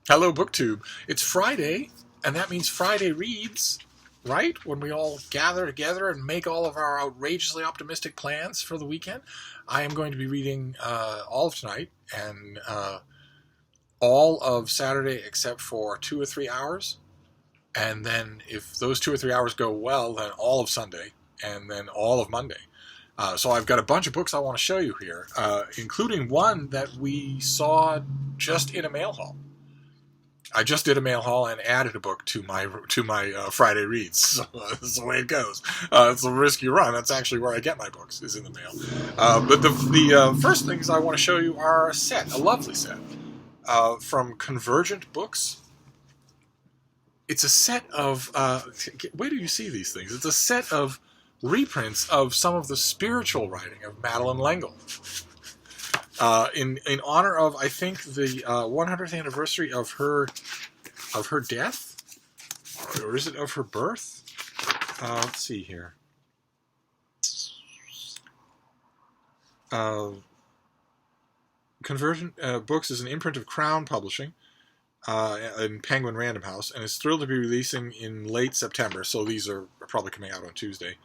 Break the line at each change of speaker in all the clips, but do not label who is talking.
Hello, BookTube. It's Friday, and that means Friday reads, right? When we all gather together and make all of our outrageously optimistic plans for the weekend. I am going to be reading all of tonight and all of Saturday except for 2 or 3 hours. And then if those 2 or 3 hours go well, then all of Sunday and then all of Monday. So I've got a bunch of books I want to show you here, including one that we saw just in a mail haul. I just did a mail haul and added a book to my Friday reads. So that's the way it goes. It's a risk you run. That's actually where I get my books, is in the mail. But the first things I want to show you are a lovely set from Convergent Books. It's a set of where do you see these things? It's a set of reprints of some of the spiritual writing of Madeleine LEngle. In honor of, I think, the 100th anniversary of her death, or is it of her birth? Let's see here. Convergent Books is an imprint of Crown Publishing in Penguin Random House, and is thrilled to be releasing in late September. So these are probably coming out on Tuesday.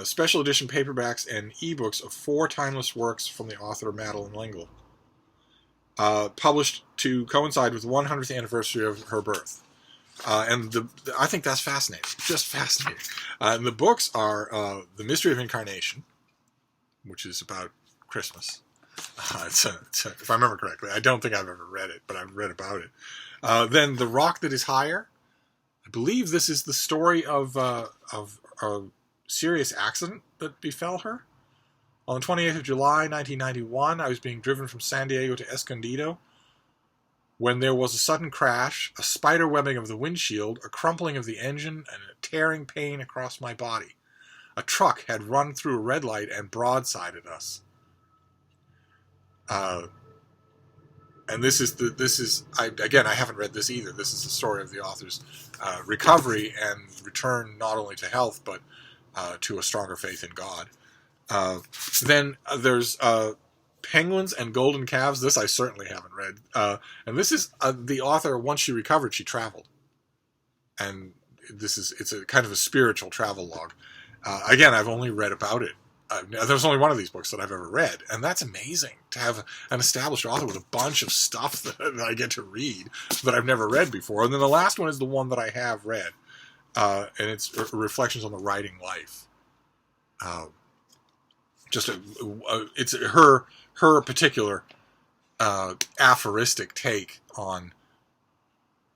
Special edition paperbacks and ebooks of 4 timeless works from the author Madeleine LEngle, published to coincide with the 100th anniversary of her birth. And I think that's fascinating, just fascinating. And the books are The Mystery of Incarnation, which is about Christmas. If I remember correctly, I don't think I've ever read it, but I've read about it. Then The Rock That Is Higher. I believe this is the story of a serious accident that befell her. On the 28th of July, 1991, I was being driven from San Diego to Escondido when there was a sudden crash, a spider webbing of the windshield, a crumpling of the engine, and a tearing pain across my body. A truck had run through a red light and broadsided us. And this is again, I haven't read this either. This is the story of the author's recovery and return not only to health, but to a stronger faith in God. Then there's Penguins and Golden Calves. This I certainly haven't read. And this is the author, once she recovered, she traveled. And it's a kind of a spiritual travel log. Again, I've only read about it. There's only one of these books that I've ever read, and that's amazing to have an established author with a bunch of stuff that I get to read that I've never read before. And then the last one is the one that I have read, and it's Reflections on the Writing Life. It's her particular aphoristic take on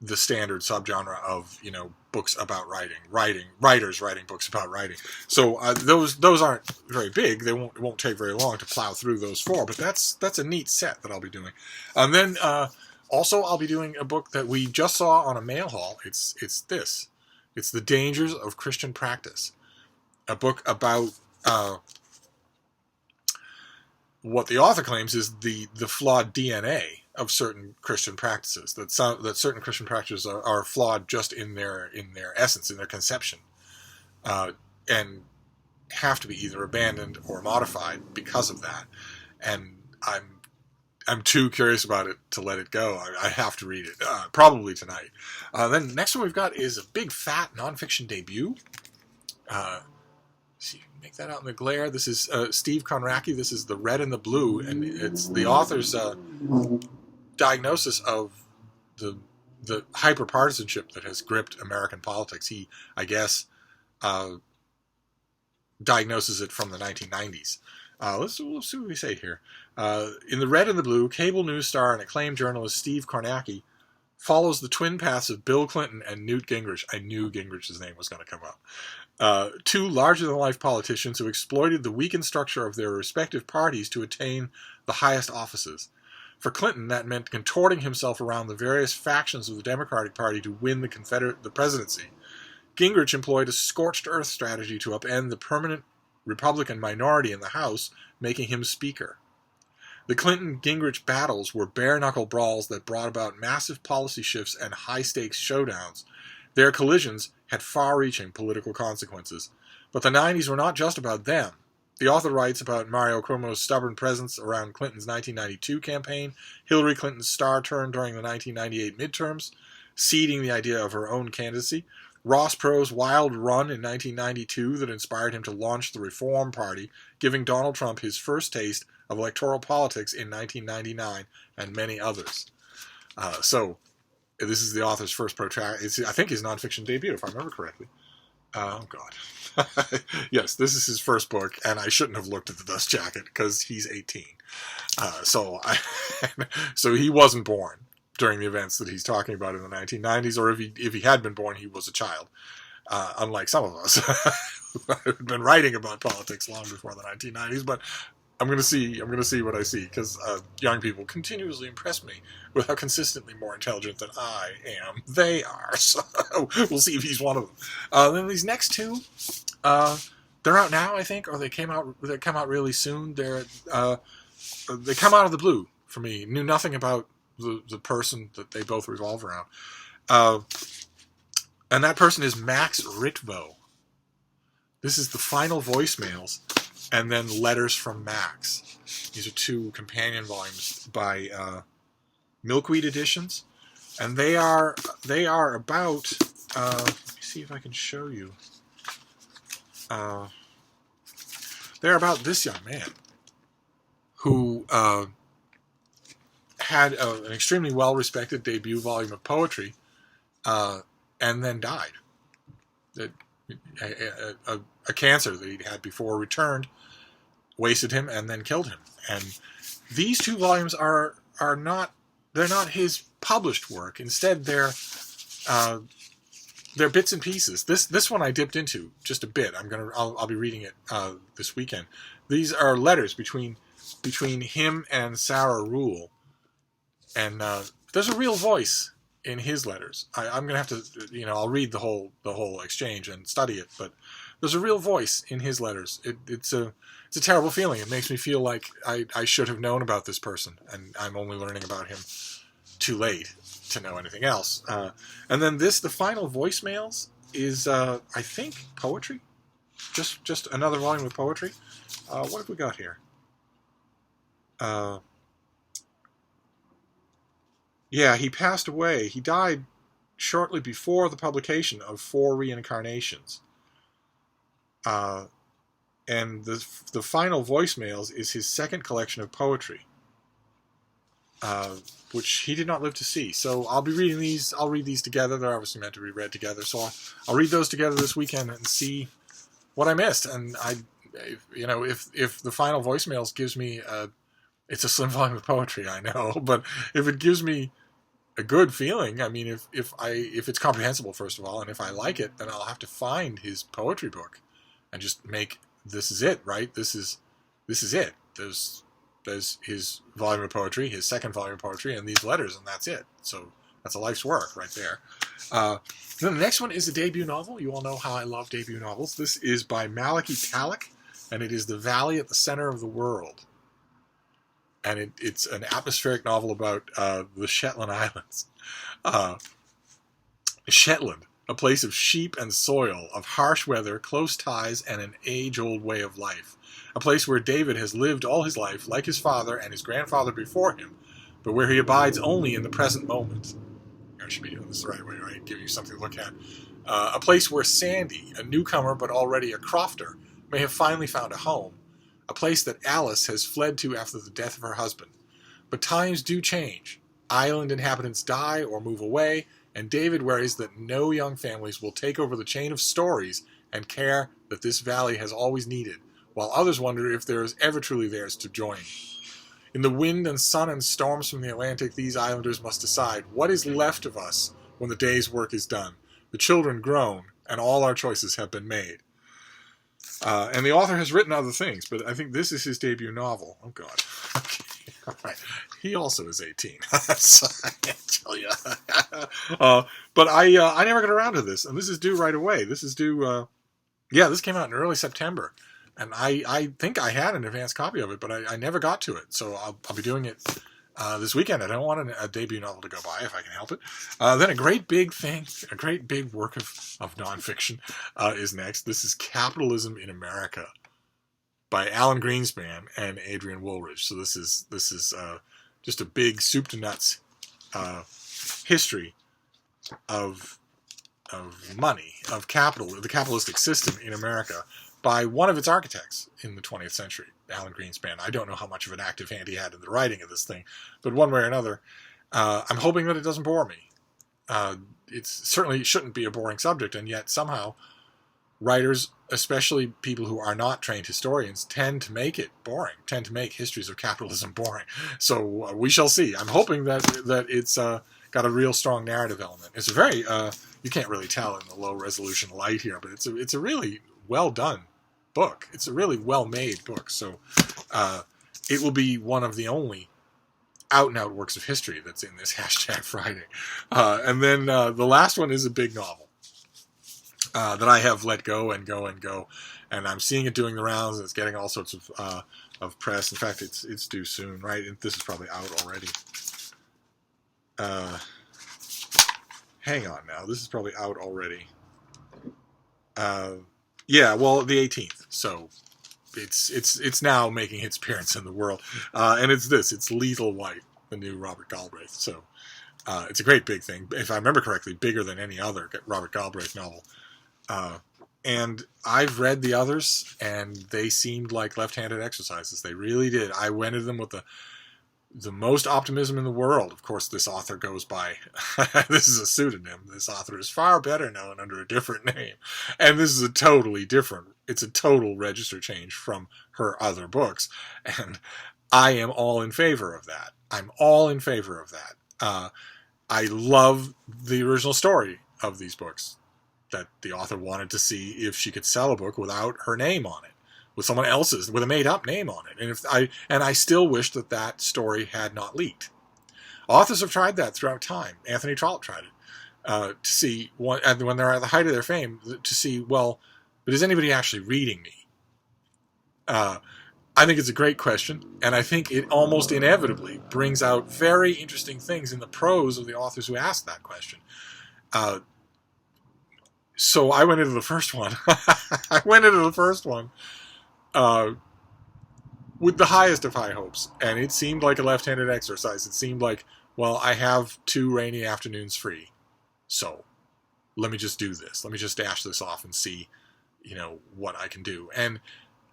the standard subgenre of books about writers writing books about writing. So those aren't very big. It won't take very long to plow through those 4. But that's a neat set that I'll be doing. And then also I'll be doing a book that we just saw on a mail haul. It's this. It's The Dangers of Christian Practice, a book about what the author claims is the flawed DNA of certain Christian practices. That certain Christian practices are flawed just in their essence, in their conception, and have to be either abandoned or modified because of that. And I'm too curious about it to let it go. I have to read it, probably tonight. Then next one we've got is a big fat nonfiction debut. See, make that out in the glare. This is Steve Konracki. This is The Red and the Blue, and it's the author's diagnosis of the hyper-partisanship that has gripped American politics. He, I guess, diagnoses it from the 1990s. Let's see what we say here. In The Red and the Blue, cable news star and acclaimed journalist Steve Kornacki follows the twin paths of Bill Clinton and Newt Gingrich. I knew Gingrich's name was going to come up. 2 larger-than-life politicians who exploited the weakened structure of their respective parties to attain the highest offices. For Clinton, that meant contorting himself around the various factions of the Democratic Party to win the presidency. Gingrich employed a scorched-earth strategy to upend the permanent Republican minority in the House, making him Speaker. The Clinton-Gingrich battles were bare-knuckle brawls that brought about massive policy shifts and high-stakes showdowns. Their collisions had far-reaching political consequences. But the 90s were not just about them. The author writes about Mario Cuomo's stubborn presence around Clinton's 1992 campaign, Hillary Clinton's star turn during the 1998 midterms, seeding the idea of her own candidacy, Ross Perot's wild run in 1992 that inspired him to launch the Reform Party, giving Donald Trump his first taste of electoral politics in 1999, and many others. So, this is the author's first protracted, I think his nonfiction debut, if I remember correctly. Oh, God. Yes, this is his first book, and I shouldn't have looked at the dust jacket because he's 18. So he wasn't born during the events that he's talking about in the 1990s, or if he had been born, he was a child. Unlike some of us who had been writing about politics long before the 1990s, but I'm going to see what I see, because young people continuously impress me with how consistently more intelligent than I am they are. So we'll see if he's one of them. Then these next two, they're out now, I think, or they come out really soon. They come out of the blue for me. Knew nothing about the person that they both revolve around. And that person is Max Ritvo. This is the final voicemails, and then letters from Max. These are two companion volumes by Milkweed Editions, and they are about. Let me see if I can show you. They're about this young man who had an extremely well-respected debut volume of poetry, and then died. A cancer that he'd had before returned, wasted him, and then killed him. And these two volumes are not his published work. Instead, they're bits and pieces. This one I dipped into just a bit. I'll be reading it this weekend. These are letters between him and Sarah Rule, and there's a real voice in his letters. I'm gonna have to, I'll read the whole exchange and study it, but there's a real voice in his letters. It's a terrible feeling. It makes me feel like I should have known about this person, and I'm only learning about him too late to know anything else. And then the final voicemails is, I think, poetry. Just another volume of poetry. What have we got here? Yeah, he passed away. He died shortly before the publication of 4 Reincarnations. And the final voicemails is his second collection of poetry, which he did not live to see. So I'll be reading these. I'll read these together. They're obviously meant to be read together. So I'll read those together this weekend and see what I missed. And if the final voicemails gives me it's a slim volume of poetry, I know, but if it gives me a good feeling, I mean, if it's comprehensible, first of all, and if I like it, then I'll have to find his poetry book and just make, this is it, right? This is it. There's his volume of poetry, his second volume of poetry, and these letters, and that's it. So that's a life's work right there. Then the next one is a debut novel. You all know how I love debut novels. This is by Malachy Talik, and it is The Valley at the Center of the World. And it's an atmospheric novel about the Shetland Islands. Shetland, a place of sheep and soil, of harsh weather, close ties, and an age-old way of life. A place where David has lived all his life, like his father and his grandfather before him, but where he abides only in the present moment. I should be doing this the right way, right? Giving you something to look at. A place where Sandy, a newcomer but already a crofter, may have finally found a home. A place that Alice has fled to after the death of her husband. But times do change. Island inhabitants die or move away, and David worries that no young families will take over the chain of stories and care that this valley has always needed, while others wonder if there is ever truly theirs to join. In the wind and sun and storms from the Atlantic, these islanders must decide what is left of us when the day's work is done, the children grown, and all our choices have been made. And the author has written other things, but I think this is his debut novel. Oh, God. Okay. All right. He also is 18. So I can't tell you. But I never got around to this, and this is due right away. This is due, this came out in early September, and I think I had an advanced copy of it, but I never got to it, so I'll be doing it this weekend. I don't want a debut novel to go by if I can help it. Then a great big work of nonfiction is next. This is Capitalism in America by Alan Greenspan and Adrian Woolridge. So this is just a big soup to nuts history of money, of capital, the capitalistic system in America by one of its architects in the 20th century, Alan Greenspan. I don't know how much of an active hand he had in the writing of this thing, but one way or another, I'm hoping that it doesn't bore me. It certainly shouldn't be a boring subject, and yet somehow writers, especially people who are not trained historians, tend to make it boring, tend to make histories of capitalism boring. So we shall see. I'm hoping that it's got a real strong narrative element. It's a very, you can't really tell in the low resolution light here, but it's a really well done book. It's a really well made book. So it will be one of the only out and out works of history that's in this #Friday. And then the last one is a big novel that I have let go, and I'm seeing it doing the rounds, and it's getting all sorts of press. In fact, it's due soon, right? This is probably out already. Hang on now, this is probably out already. Yeah, well, the 18th. So it's now making its appearance in the world, and it's Lethal White, the new Robert Galbraith. So it's a great big thing. If I remember correctly, bigger than any other Robert Galbraith novel. And I've read the others, and they seemed like left-handed exercises. They really did. I went into them with the most optimism in the world. Of course, this author goes by, this is a pseudonym. This author is far better known under a different name. And this is it's a total register change from her other books. And I am all in favor of that. I'm all in favor of that. I love the original story of these books, that the author wanted to see if she could sell a book without her name on it, with someone else's, with a made-up name on it. And I still wish that story had not leaked. Authors have tried that throughout time. Anthony Trollope tried it to see, when they're at the height of their fame, to see, well, but is anybody actually reading me? I think it's a great question, and I think it almost inevitably brings out very interesting things in the prose of the authors who ask that question. So I went into the first one. With the highest of high hopes, and it seemed like a left-handed exercise. It seemed like, well, I have 2 rainy afternoons free, so let me just do this. Let me just dash this off and see, what I can do. And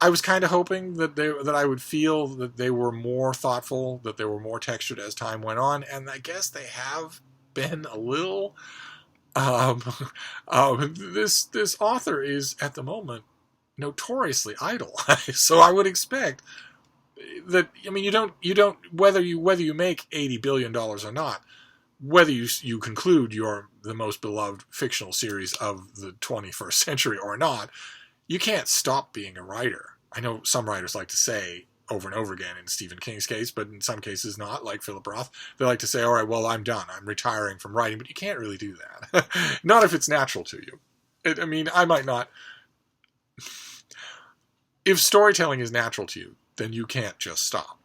I was kind of hoping that I would feel that they were more thoughtful, that they were more textured as time went on, and I guess they have been a little. This author is at the moment notoriously idle, so I would expect that. I mean, you don't whether you make $80 billion or not, whether you conclude you're the most beloved fictional series of the 21st century or not, you can't stop being a writer. I know some writers like to say over and over again, in Stephen King's case, but in some cases not, like Philip Roth, they like to say, all right, well, I'm done. I'm retiring from writing, but you can't really do that. Not if it's natural to you. I might not. If storytelling is natural to you, then you can't just stop.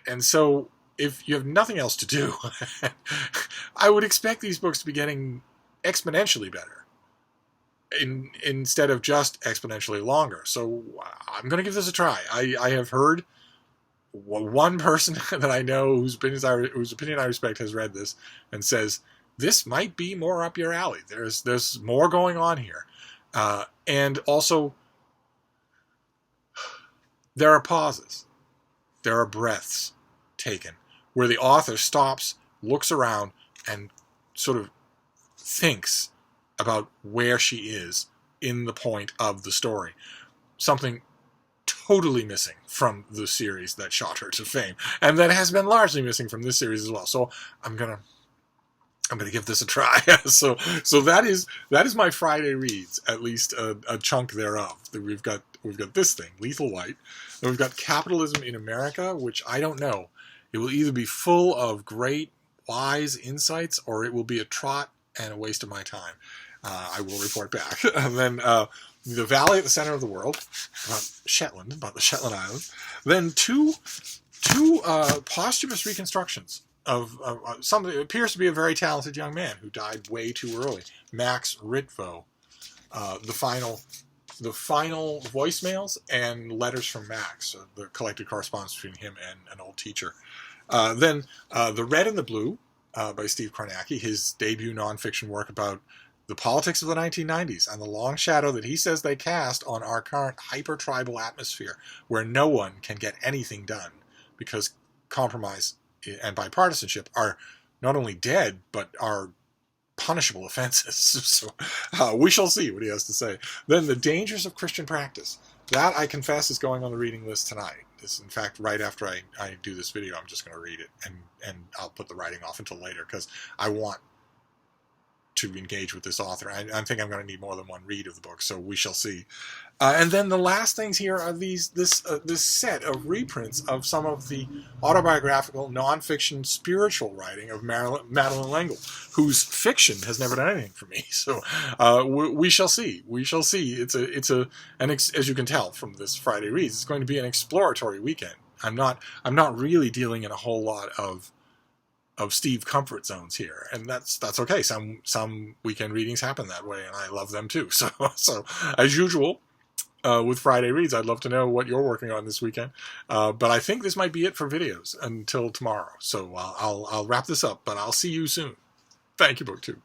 And so, if you have nothing else to do, I would expect these books to be getting exponentially better. Instead of just exponentially longer. So I'm going to give this a try. I have heard one person that I know whose opinion I respect has read this and says, this might be more up your alley. There's more going on here. And also, there are pauses. There are breaths taken where the author stops, looks around, and sort of thinks about where she is in the point of the story. Something totally missing from the series that shot her to fame, and that has been largely missing from this series as well. So I'm gonna give this a try. so that is my Friday reads, at least a chunk thereof. We've got this thing, Lethal White, and we've got Capitalism in America, which I don't know. It will either be full of great, wise insights, or it will be a trot and a waste of my time. I will report back. And then The Valley at the Center of the World, about the Shetland Islands. Then two posthumous reconstructions of something that appears to be a very talented young man who died way too early. Max Ritvo, the final the final voicemails and letters from Max, the collected correspondence between him and an old teacher. Then The Red and the Blue by Steve Kornacki, his debut nonfiction work about the politics of the 1990s and the long shadow that he says they cast on our current hyper-tribal atmosphere where no one can get anything done because compromise and bipartisanship are not only dead, but are punishable offenses. So we shall see what he has to say. Then The Dangers of Christian Practice. That, I confess, is going on the reading list tonight. This, in fact, right after I do this video, I'm just going to read it, and I'll put the writing off until later because I want to engage with this author. I think I'm going to need more than one read of the book, so we shall see. And then the last things here are this set of reprints of some of the autobiographical, nonfiction, spiritual writing of Madeleine LEngle, whose fiction has never done anything for me. So we shall see. We shall see. As you can tell from this Friday Reads, it's going to be an exploratory weekend. I'm not really dealing in a whole lot of Steve comfort zones here, and that's okay. Some weekend readings happen that way, and I love them too. So as usual, with Friday Reads, I'd love to know what you're working on this weekend. But I think this might be it for videos until tomorrow. So I'll wrap this up, but I'll see you soon. Thank you, BookTube.